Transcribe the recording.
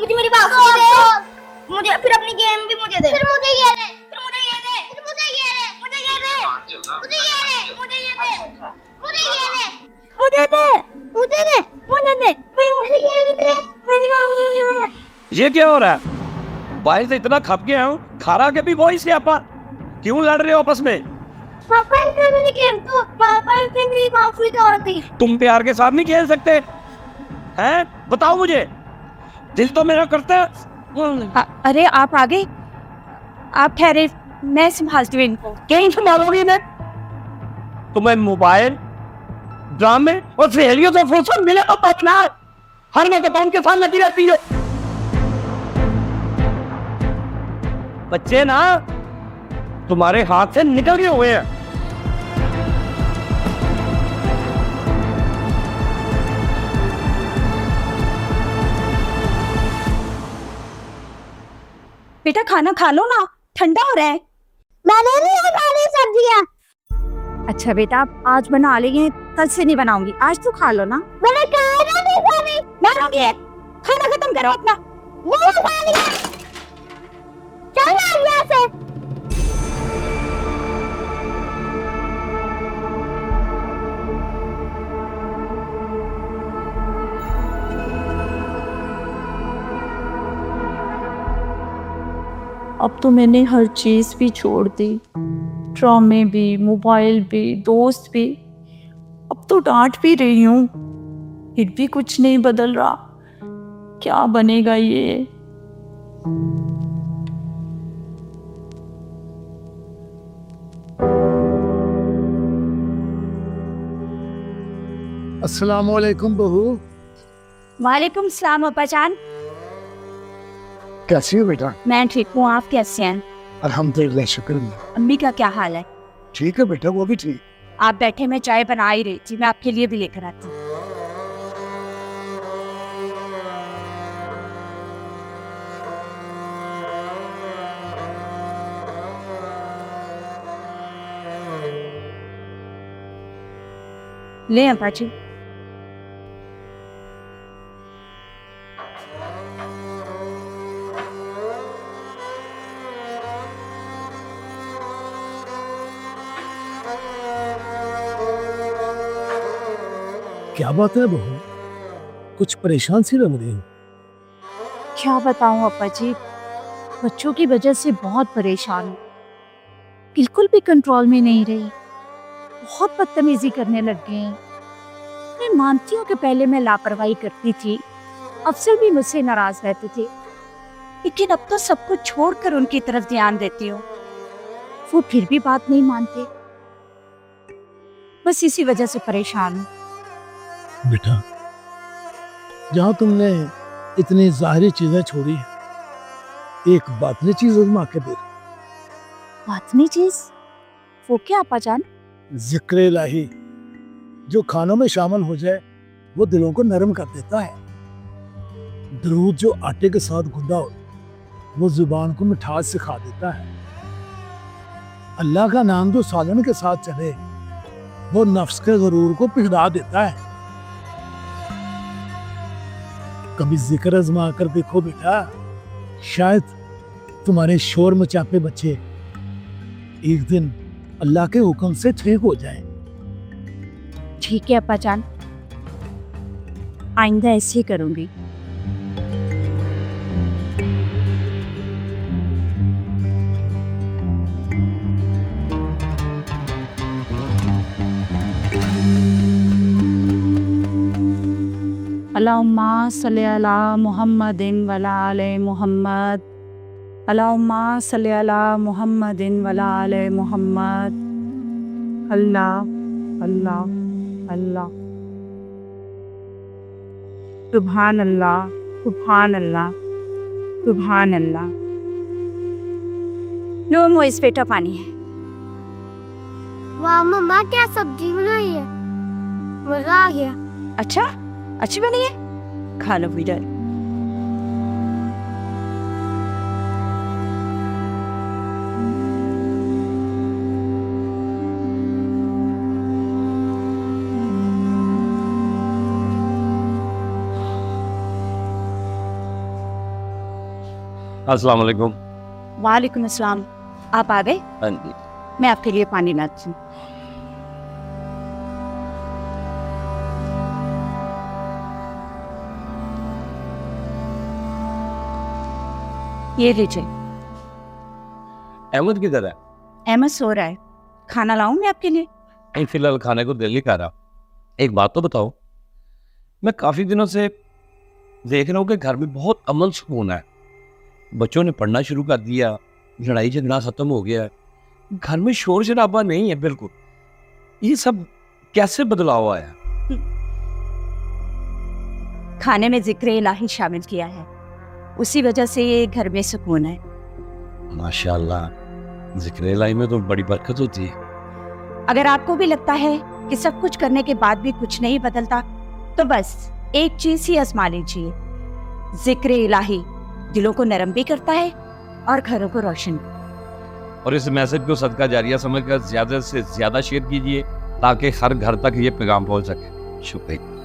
मुझे मेरी बात सुन दे। मुझे फिर अपनी गेम भी मुझे दे। फिर मुझे ये दे, फिर मुझे ये दे। फिर मुझे ये दे, मुझे ये दे। मुझे ये दे, मुझे ये दे। मुझे ये दे, मुझे दे। मुझे दे, मुझे दे। मुझे ये दे। ये क्या हो रहा है? भाई से इतना खप गया हूँ, खारा के भी वही से आपा क्यों लड़ रहे हो आपस में? पापा ने मेरी गेम तो पापा ने मेरी माफी तोड़ दी। तुम प्यार के साथ नहीं खेल सकते हैं? बताओ मुझे, दिल तो मेरा करता है। अरे आप आ गए, आप ठहरे, मैं संभालती हूँ इनको। कहीं संभालोगी ने? तुम्हें मोबाइल, ड्रामे और सहेलियों से फुर्सत मिले तो पछना हर वक्त तो उनके साथ लगी रहती है। बच्चे ना तुम्हारे हाथ से निकल गए हुए हैं। बेटा खाना खा लो ना, ठंडा हो रहा है। मैंने नहीं खानी सब्जियां। अच्छा बेटा आप आज बना लेंगे, कल से नहीं बनाऊंगी, आज तो खा लो ना। मैंने कहा ना नहीं खानी, बनाऊंगी, खाना खत्म करो अपना। नहीं खानी है। चल ना यहाँ से। अब तो मैंने हर चीज़ भी छोड़ दी, ड्रामे भी, मोबाइल भी, दोस्त भी। अब तो डांट भी रही हूँ, फिर भी कुछ नहीं बदल रहा। क्या बनेगा ये? अस्सलाम वालेकुम बहू। वालेकुम सलाम अब्बा जान। कैसी हो बेटा? मैं ठीक हूँ, आप कैसे हैं? अल्हम्दुलिल्लाह, शुक्र। अम्मी का क्या हाल है? ठीक है बेटा, वो भी ठीक। आप बैठे, मैं चाय बना ही रही थी, मैं आपके लिए भी लेकर आती हूँ। ले अब्बा जी। क्या बात है बहू, कुछ परेशान सी लग रही हो? क्या बताऊं अब्बा जी, बच्चों की वजह से बहुत परेशान हूँ, बिल्कुल भी कंट्रोल में नहीं रही, बहुत बदतमीजी करने लग गए हैं। मैं मानती हूँ कि पहले मैं लापरवाही करती थी, अफसर भी मुझसे नाराज रहते थे, लेकिन अब तो सब कुछ छोड़कर उनकी तरफ ध्यान देती हूँ। वो फिर भी बात नहीं मानते, बस इसी वजह से परेशान हूँ। बेटा, जहाँ तुमने इतनी जाहिरी चीजें छोड़ी, एक बातनी चीज आजमा के देख। बातनी चीज? वो क्या अब्बा जान? जिक्र इलाही जो खानों में शामिल हो जाए वो दिलों को नरम कर देता है। दरूद जो आटे के साथ गुंदा हो वो जुबान को मिठास सिखा देता है। अल्लाह का नाम जो सालन के साथ चले वो नफ्स के गरूर को पिघला देता है। कभी जिक्र आजमा कर देखो बेटा, शायद तुम्हारे शोर मचापे बच्चे एक दिन अल्लाह के हुक्म से ठीक हो जाए। ठीक है अब्बा जान, आइंदा ऐसे ही करूंगी। अल्लाहुम्मा सल्ली अला मुहम्मदिन वला आले मुहम्मद। अल्लाहुम्मा सल्ली अला मुहम्मदिन वला आले मुहम्मद। अल्लाह अल्लाह अल्लाह। सुभान अल्लाह, सुभान अल्लाह, सुभान अल्लाह। लो मोइस बेटा पानी है। वाह मम्मा, क्या सब्जी बनाई है, मजा आ गया। अच्छा, अच्छी बनी है, खा लो बेटा। अस्सलाम वालेकुम। वालेकुम अस्सलाम। आप आ गए? हाँ जी। मैं आपके लिए पानी लाती हूँ। ये लीजिए। अहमद किधर है? अहमद सो रहा है। खाना लाऊं मैं आपके लिए? नहीं, फिलहाल खाने को दिल नहीं कर रहा। एक बात तो बताओ, मैं काफी दिनों से देख रहा हूँ कि घर में बहुत अमन सुकून है। बच्चों ने पढ़ना शुरू कर दिया, लड़ाई झगड़ा खत्म हो गया है, घर में शोर शराबा नहीं है बिल्कुल। ये सब कैसे बदलाव आया? खाने में जिक्र इलाही शामिल किया है, उसी वजह से ये घर में सुकून है। माशाल्लाह, जिक्र इलाही में तो बड़ी बरकत होती है। अगर आपको भी लगता है कि सब कुछ करने के बाद भी कुछ नहीं बदलता, तो बस एक चीज ही आजमा लीजिए। जिक्र इलाही दिलों को नरम भी करता है और घरों को रोशन भी। और इस मैसेज को सदका जारिया समझकर ज्यादा से ज्यादा शेयर कीजिए ताकि हर घर तक ये पैगाम पहुंच सके। शुक्रिया।